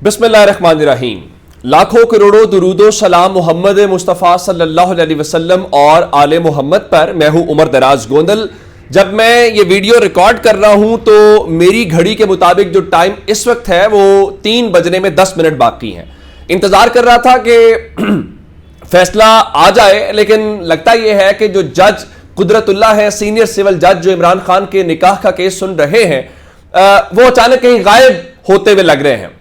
बिस्मिल्लाहिर्रहमानिर्रहीम। लाखों करोड़ों दुरूदो सलाम मोहम्मद मुस्तफ़ा सल्लल्लाहु अलैहि वसल्लम और आले मोहम्मद पर। मैं हूं उमर दराज गोंदल। जब मैं ये वीडियो रिकॉर्ड कर रहा हूं तो मेरी घड़ी के मुताबिक जो टाइम इस वक्त है वो 3 बजने में 10 मिनट बाकी हैं। इंतजार कर रहा था कि फैसला आ जाए, लेकिन लगता यह है कि जो जज कुदरतुल्ला है, सीनियर सिविल जज जो इमरान खान के निकाह का केस सुन रहे हैं, वो अचानक कहीं गायब होते हुए लग रहे हैं।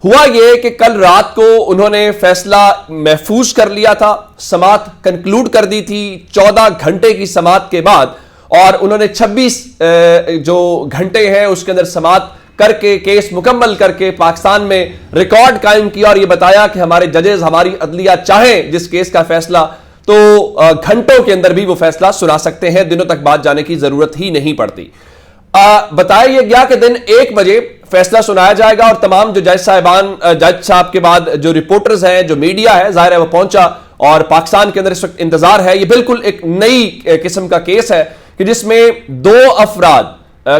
हुआ यह कि कल रात को उन्होंने फैसला महफूज कर लिया था, समात कंक्लूड कर दी थी 14 घंटे की समात के बाद, और उन्होंने 26 जो घंटे हैं उसके अंदर समात करके केस मुकम्मल करके पाकिस्तान में रिकॉर्ड कायम किया और यह बताया कि हमारे जजेस, हमारी अदलिया चाहें जिस केस का फैसला तो घंटों के अंदर भी वो फैसला सुना सकते हैं, दिनों तक बाद जाने की जरूरत ही नहीं पड़ती। बताया यह गया कि दिन 1 बजे फैसला सुनाया जाएगा और तमाम जो जज साहब के बाद जो रिपोर्टर्स हैं, जो मीडिया है, जाहिर है वो पहुंचा और पाकिस्तान के अंदर इस वक्त इंतजार है। ये बिल्कुल एक नई किस्म का केस है कि जिसमें 2 अफराद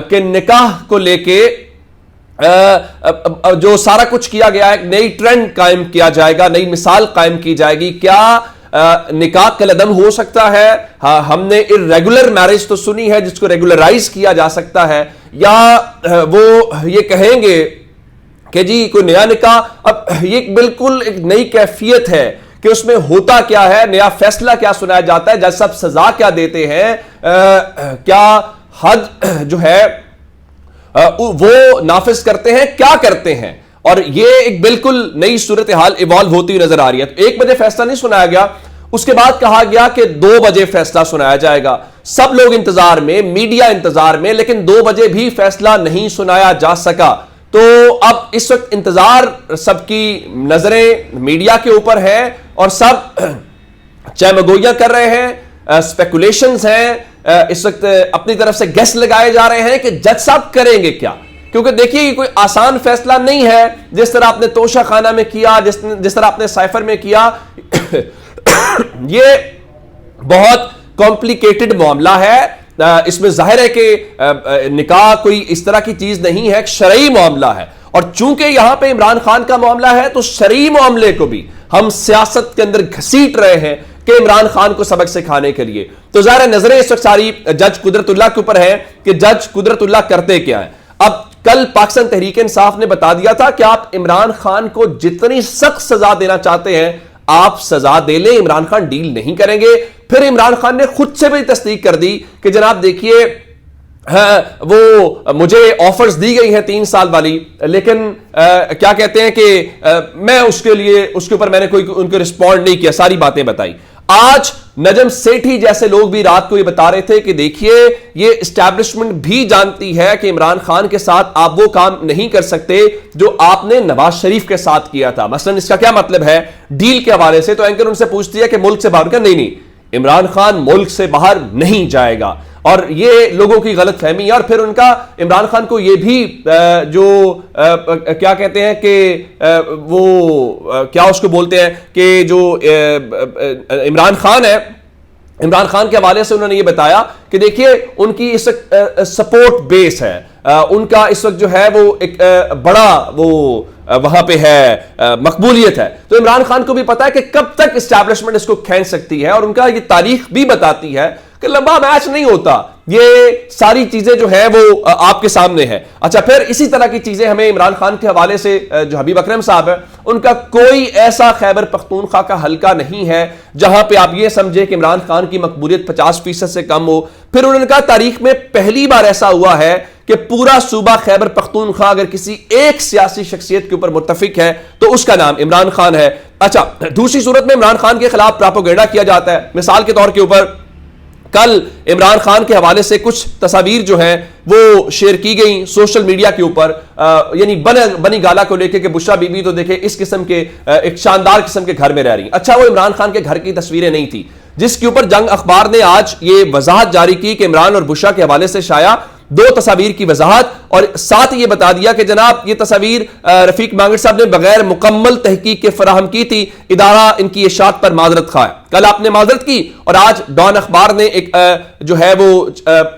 के निकाह को लेके जो सारा कुछ किया गया है, नई ट्रेंड कायम किया जाएगा, नई मिसाल कायम की जाएगी। क्या निकाह कलअदम हो सकता है? हाँ, हमने इर्रेगुलर मैरिज तो सुनी है जिसको रेगुलराइज किया जा सकता है, या वो ये कहेंगे कि जी कोई नया निकाह। अब ये बिल्कुल एक नई कैफियत है कि उसमें होता क्या है, नया फैसला क्या सुनाया जाता है, जज साहब सजा क्या देते हैं, क्या हद जो है वो नाफिज करते हैं, क्या करते हैं, और ये एक बिल्कुल नई सूरत हाल इवॉल्व होती हुई नजर आ रही है। तो 1 बजे फैसला नहीं सुनाया गया, उसके बाद कहा गया कि 2 बजे फैसला सुनाया जाएगा। सब लोग इंतजार में, मीडिया इंतजार में, लेकिन 2 बजे भी फैसला नहीं सुनाया जा सका। तो अब इस वक्त इंतजार, सबकी नजरें मीडिया के ऊपर है और सब चैमगोइयां कर रहे हैं, स्पेकुलेशंस हैं, इस वक्त अपनी तरफ से गेस लगाए जा रहे हैं कि जज साहब करेंगे क्या। क्योंकि देखिए ये कोई आसान फैसला नहीं है, जिस तरह आपने तोशा खाना में किया, जिस तरह आपने साइफर में किया। ये बहुत कॉम्प्लिकेटेड मामला है। इसमें जाहिर है कि निकाह कोई इस तरह की चीज नहीं है, शरई मामला है, और चूंकि यहां पे इमरान खान का मामला है तो शरई मामले को भी हम सियासत के अंदर घसीट रहे हैं कि इमरान खान को सबक सिखाने के लिए। तो जाहिर है नजरें इस वक्त सारी जज कुदरतुल्ला के ऊपर है कि जज कुदरतुल्ला करते क्या है। अब कल पाकिस्तान तहरीक इंसाफ ने बता दिया था कि आप इमरान खान को जितनी सख्त सजा देना चाहते हैं आप सजा दे लें, इमरान खान डील नहीं करेंगे। फिर इमरान खान ने खुद से भी तस्दीक कर दी कि जनाब देखिए, वो मुझे ऑफर्स दी गई है 3 साल वाली, लेकिन क्या कहते हैं कि मैं उसके ऊपर मैंने कोई उनको रिस्पॉन्ड नहीं किया, सारी बातें बताई। आज नजम सेठी जैसे लोग भी रात को ये बता रहे थे कि देखिए ये एस्टैब्लिशमेंट भी जानती है कि इमरान खान के साथ आप वो काम नहीं कर सकते जो आपने नवाज शरीफ के साथ किया था। मसलन इसका क्या मतलब है डील के हवाले से, तो एंकर उनसे पूछती है कि मुल्क से बाहर का, नहीं, इमरान खान मुल्क से बाहर नहीं जाएगा, और ये लोगों की गलत फहमी है। और फिर उनका इमरान खान को ये भी जो क्या कहते हैं कि वो क्या उसको बोलते हैं कि जो इमरान खान है, इमरान खान के हवाले से उन्होंने ये बताया कि देखिए उनकी इस सपोर्ट बेस है, उनका इस वक्त जो है वो एक बड़ा वो वहां पे है, मकबूलियत है। तो इमरान खान को भी पता है कि कब तक एस्टैब्लिशमेंट इसको खींच सकती है, और उनका ये तारीख भी बताती है कि लंबा मैच नहीं होता। ये सारी चीजें जो है वो आपके सामने है। अच्छा, फिर इसी तरह की चीजें हमें इमरान खान के हवाले से जो हबीब अकरम साहब है, उनका कोई ऐसा खैबर पख्तूनख्वा का हल्का नहीं है जहां पे आप ये समझे कि इमरान खान की मकबूलियत 50% से कम हो। फिर उन्होंने कहा तारीख में पहली बार ऐसा हुआ है कि पूरा सूबा खैबर पख्तूनख्वा अगर किसी एक सियासी शख्सियत के ऊपर मुत्तफिक है तो उसका नाम इमरान खान है। अच्छा, दूसरी सूरत में इमरान खान के खिलाफ प्रोपेगेंडा किया जाता है। मिसाल के तौर के ऊपर कल इमरान खान के हवाले से कुछ तस्वीर जो हैं वो शेयर की गई सोशल मीडिया के ऊपर, यानी बनी गाला को लेकर के बुशरा बीबी तो देखे इस किस्म के एक शानदार किस्म के घर में रह रही। अच्छा, वो इमरान खान के घर की तस्वीरें नहीं थी, जिसके ऊपर जंग अखबार ने आज ये वजाहत जारी की कि इमरान और बुशरा के हवाले से शाया 2 तस्वीर की वजाहत, और साथ ये बता दिया कि जनाब ये तस्वीर रफीक मांगड़ साहब ने बगैर मुकम्मल तहकीक के फराहम की थी, इदारा इनकी इशात पर माजरत खा है। कल आपने माजरत की और आज डॉन अखबार ने एक जो है वो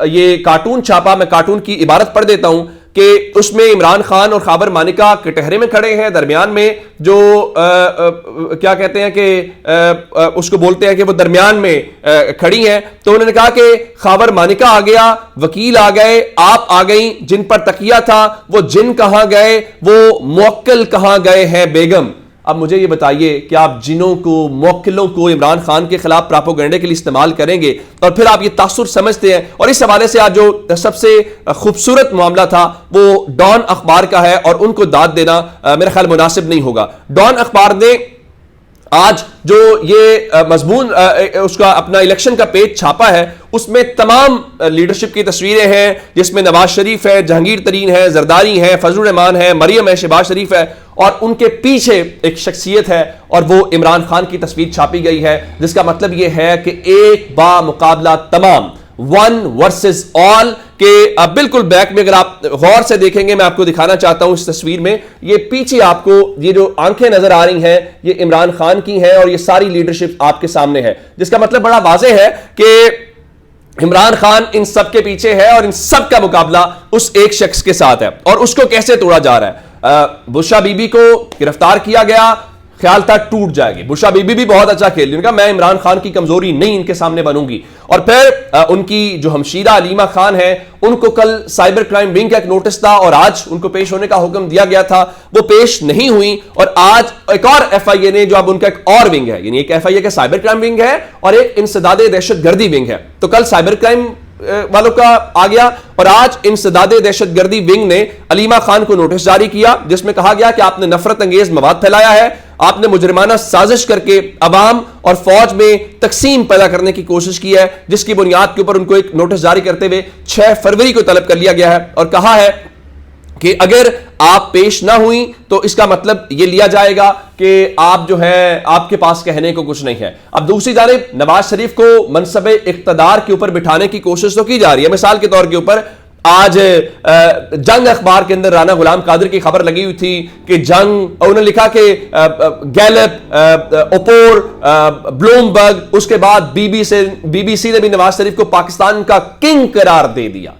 ये कार्टून छापा। मैं कार्टून की इबारत पढ़ देता हूं। कि उसमें इमरान खान और खाबर मानिका कटहरे में खड़े हैं, दरमियान में जो क्या कहते हैं कि उसको बोलते हैं कि वो दरमियान में खड़ी हैं। तो उन्होंने कहा कि खाबर मानिका आ गया, वकील आ गए, आप आ गई, जिन पर तकिया था वो जिन कहां गए, वो मुवक्किल कहां गए हैं बेगम। अब मुझे ये बताइए कि आप जिनों को, मुवक्किलों को इमरान खान के खिलाफ प्रोपेगेंडे के लिए इस्तेमाल करेंगे और फिर आप ये तासुर समझते हैं। और इस हवाले से आज जो सबसे खूबसूरत मामला था वो डॉन अखबार का है और उनको दाद देना मेरा ख्याल मुनासिब नहीं होगा। डॉन अखबार ने आज जो ये मजमून उसका अपना इलेक्शन का पेज छापा है उसमें तमाम लीडरशिप की तस्वीरें हैं, जिसमें नवाज शरीफ है, जहांगीर तरीन है, जरदारी है, फजलुर रहमान है, मरियम है, शहबाज शरीफ है और उनके पीछे एक शख्सियत है और वो इमरान खान की तस्वीर छापी गई है, जिसका मतलब ये है कि एक बामुकाबला तमाम, वन वर्सेस ऑल के बिल्कुल बैक में अगर आप गौर से देखेंगे, मैं आपको दिखाना चाहता हूं इस तस्वीर में, ये पीछे आपको ये जो आंखें नजर आ रही हैं ये इमरान खान की हैं और ये सारी लीडरशिप आपके सामने है, जिसका मतलब बड़ा वाज़ेह है कि इमरान खान इन सब के पीछे है और इन सब का मुकाबला उस एक शख्स के साथ है। और उसको कैसे तोड़ा जा रहा है? बुशरा बीबी को गिरफ्तार किया गया, ख्याल था टूट जाएगी। बुशरा बीबी भी बहुत अच्छा खेल रही, मैं इमरान खान की कमजोरी नहीं इनके सामने बनूंगी। और फिर उनकी जो हमशीरा अलीमा खान है उनको कल साइबर क्राइम विंग का एक नोटिस था और आज उनको पेश होने का हुक्म दिया गया था, वो पेश नहीं हुई। और आज एक और एफआईए ने, जो अब उनका एक और विंग है, यानी एक एफआईए का साइबर क्राइम विंग है और एक इंसदादे दहशतगर्दी विंग है, तो कल साइबर क्राइम वालों का आ गया और आज इंसदादे दहशतगर्दी विंग ने अलीमा खान को नोटिस जारी किया जिसमें कहा गया कि आपने नफरत अंगेज मवाद फैलाया है, आपने मुजरिमाना साजिश करके अवाम और फौज में तकसीम पैदा करने की कोशिश की है, जिसकी बुनियाद के ऊपर उनको एक नोटिस जारी करते हुए 6 फरवरी को तलब कर लिया गया है और कहा है कि अगर आप पेश ना हुई तो इसका मतलब यह लिया जाएगा कि आप जो है आपके पास कहने को कुछ नहीं है। अब दूसरी जानिब नवाज शरीफ को मनसबे इख्तदार के ऊपर बिठाने की कोशिश तो की जा रही है। मिसाल के तौर के ऊपर आज जंग अखबार के अंदर राना गुलाम कादिर की खबर लगी हुई थी कि जंग, उन्होंने लिखा कि गैलप, ओपोर, ब्लूमबर्ग, उसके बाद बीबीसी ने भी नवाज शरीफ को पाकिस्तान का किंग करार दे दिया।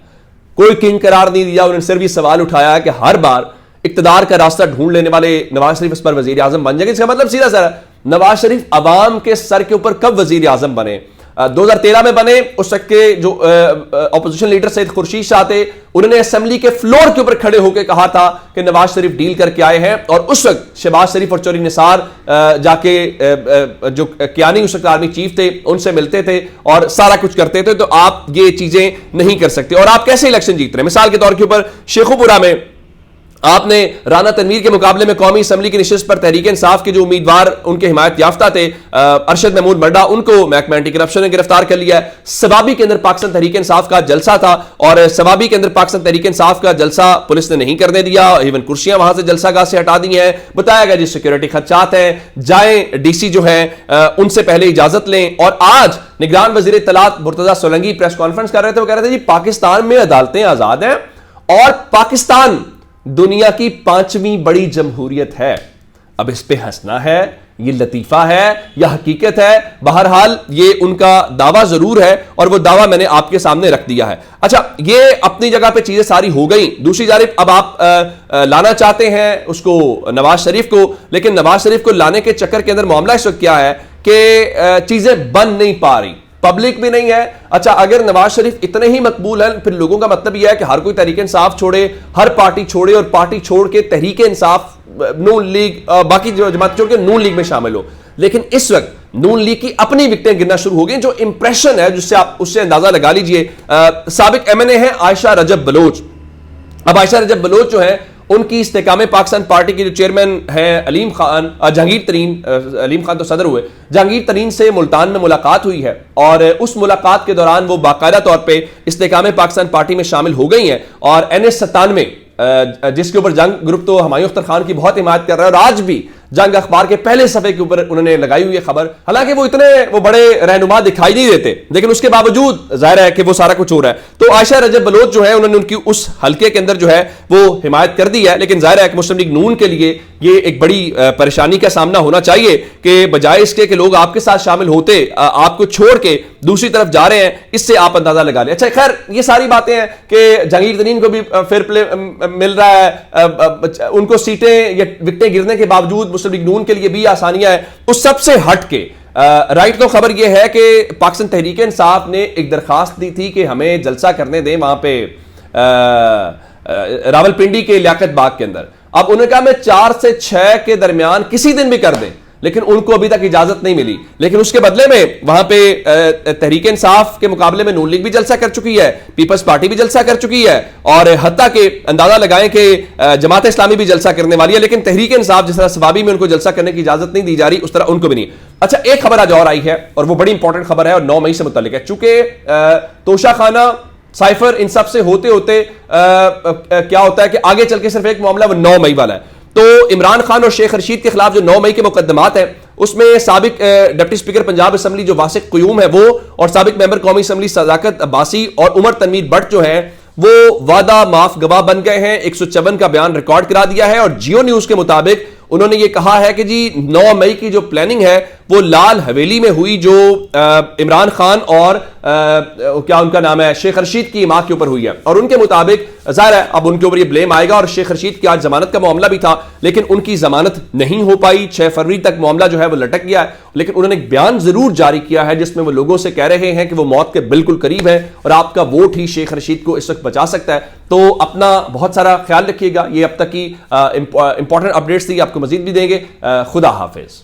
कोई किंग करार नहीं दिया। उन्होंने सिर्फ सवाल उठाया कि हर बार इक्तदार का रास्ता ढूंढ लेने वाले नवाज शरीफ इस पर वजीर आजम बन जाएंगे। इसका मतलब सीधा सा नवाज शरीफ अवाम के सर के ऊपर कब वजीर आजम बने? 2013 में बने। उस वक्त के जो ऑपोजिशन लीडर सैयद खुर्शीद शाह थे, उन्होंने असेंबली के फ्लोर के ऊपर खड़े होकर कहा था कि नवाज शरीफ डील करके आए हैं और उस वक्त शहबाज शरीफ और चौधरी निसार जाके जो कियानी उस वक्त आर्मी चीफ थे उनसे मिलते थे और सारा कुछ करते थे। तो आप ये चीजें नहीं कर सकते। और आप कैसे इलेक्शन जीत रहे हैं? मिसाल के तौर के ऊपर शेखुपुरा में आपने राना तनवीर के मुकाबले में कौमी असम्बली की निशिस्त पर तहरीक इंसाफ के जो उम्मीदवार उनके हिमायत याफ्ता थे अरशद महमूद मड्डा, उनको महकमा एंटी करप्शन ने गिरफ्तार कर लिया है। सवाबी के अंदर पाकिस्तान तहरीक इंसाफ का जलसा था और सवाबी के अंदर पाकिस्तान तहरीक इंसाफ का जलसा पुलिस ने नहीं करने दिया, इवन कुर्सियां वहां से जलसागाह से हटा दी हैं। बताया गया जी सिक्योरिटी खदशात हैं, जाएं डीसी जो है उनसे पहले इजाजत लें। और आज निगरान वजीर इत्तलात मुर्तजा सोलंकी प्रेस कॉन्फ्रेंस कर रहे थे, वो कह रहे थे जी पाकिस्तान में अदालतें आजाद हैं और पाकिस्तान दुनिया की 5वीं बड़ी जमहूरियत है। अब इस पे हंसना है, ये लतीफा है या हकीकत है? बहरहाल ये उनका दावा जरूर है और वो दावा मैंने आपके सामने रख दिया है। अच्छा, ये अपनी जगह पे चीजें सारी हो गई। दूसरी जानिब अब आप लाना चाहते हैं उसको नवाज शरीफ को, लेकिन नवाज शरीफ को लाने के चक्कर के अंदर मामला इस वक्त क्या है कि चीजें बन नहीं पा रही, पब्लिक भी नहीं है। अच्छा, अगर नवाज शरीफ इतने ही मकबूल हैं फिर लोगों का मतलब यह है कि हर कोई तहरीक इंसाफ छोड़े, हर पार्टी छोड़े और पार्टी छोड़ के तहरीक इंसाफ, नून लीग, बाकी जो जमात छोड़ के नून लीग में शामिल हो। लेकिन इस वक्त नून लीग की अपनी विकटें गिरना शुरू हो गई। जो इंप्रेशन है जिससे आप उससे अंदाजा लगा लीजिए। साबिक एमएनए है आयशा रजब बलोच। अब आयशा रजब बलोच जो है उनकी इस्तेकाम पाकिस्तान पार्टी के जो चेयरमैन हैं अलीम खान, जहांगीर तरीन, अलीम खान तो सदर हुए, जहांगीर तरीन से मुल्तान में मुलाकात हुई है और उस मुलाकात के दौरान वो बाकायदा तौर पे इस्तेकाम पाकिस्तान पार्टी में शामिल हो गई हैं। और NS 97 जिसके ऊपर जंग ग्रुप तो हुमायूं अख्तर खान की बहुत हिमायत कर रहा है और आज भी जंग अखबार के पहले सफे के ऊपर उन्होंने लगाई हुई खबर। हालांकि वो बड़े रहनुमा दिखाई नहीं देते, लेकिन उसके बावजूद जाहिर है कि वो सारा कुछ हो रहा है। तो आयशा रजब बलोच जो है उन्होंने उनकी उस हल्के के अंदर जो है वो हिमायत कर दी है, लेकिन जाहिर है कि मुस्लिम लीग नून के लिए ये एक बड़ी परेशानी का सामना होना चाहिए कि बजाय इसके कि लोग आपके साथ शामिल होते आपको छोड़ के दूसरी तरफ जा रहे हैं, इससे आप अंदाजा लगा लें। अच्छा खैर ये सारी बातें हैं कि जहांगीर तरीन को भी फेयर प्ले मिल रहा है, उनको सीटें या विकटें गिरने के बावजूद मुस्लिम लीग नून के लिए भी आसानियां हैं। उस सबसे हट के राइट तो खबर यह है कि पाकिस्तान तहरीक इंसाफ ने एक दरखास्त दी थी कि हमें जलसा करने दें वहां पे रावलपिंडी के लियाकत बाग के अंदर। अब उन्होंने कहा मैं 4 से 6 के दरमियान किसी दिन भी कर दें, लेकिन उनको अभी तक इजाजत नहीं मिली। लेकिन उसके बदले में वहां पे तहरीक इंसाफ के मुकाबले में नून लीग भी जलसा कर चुकी है, पीपल्स पार्टी भी जलसा कर चुकी है, और हत्ता के अंदाजा लगाएं कि जमात इस्लामी भी जलसा करने वाली है। लेकिन तहरीक इंसाफ जिस तरह सवाबी में उनको जलसा करने की इजाजत नहीं दी जा रही, उस तरह उनको भी नहीं। अच्छा एक खबर आज और आई है और वो बड़ी इंपॉर्टेंट खबर है और 9 मई से मुतालिक है। चूंकि तोशा खाना साइफर इन सब से होते होते क्या होता है कि आगे चल के सिर्फ एक मामला वो 9 मई वाला है। तो इमरान खान और शेख रशीद के खिलाफ जो 9 मई के मुकदमात हैं उसमें साबिक डिप्टी स्पीकर पंजाब असेंबली जो वासिक क़यूम है वो, और साबिक मेंबर कौमी असेंबली सदाकत अब्बासी और उमर तनवीर भट्ट जो है वो वादा माफ गवाह बन गए हैं। 154 का बयान रिकॉर्ड करा दिया है और जियो न्यूज के मुताबिक उन्होंने ये कहा है कि जी 9 मई की जो प्लानिंग है वो लाल हवेली में हुई, जो इमरान खान और क्या उनका नाम है शेख रशीद की मां के ऊपर हुई है। और उनके मुताबिक जाहिर है अब उनके ऊपर ये ब्लेम आएगा, और शेख रशीद की आज जमानत का मामला भी था लेकिन उनकी जमानत नहीं हो पाई। 6 फरवरी तक मामला जो है वो लटक गया है। लेकिन उन्होंने एक बयान जरूर जारी किया है जिसमें वो लोगों से कह रहे हैं कि वो मौत के बिल्कुल करीब है और आपका वोट ही शेख रशीद को इस वक्त बचा सकता है। तो अपना बहुत सारा ख्याल रखिएगा। ये अब तक की इंपॉर्टेंट अपडेट्स थी, आपको मजीद भी देंगे। खुदा हाफिज।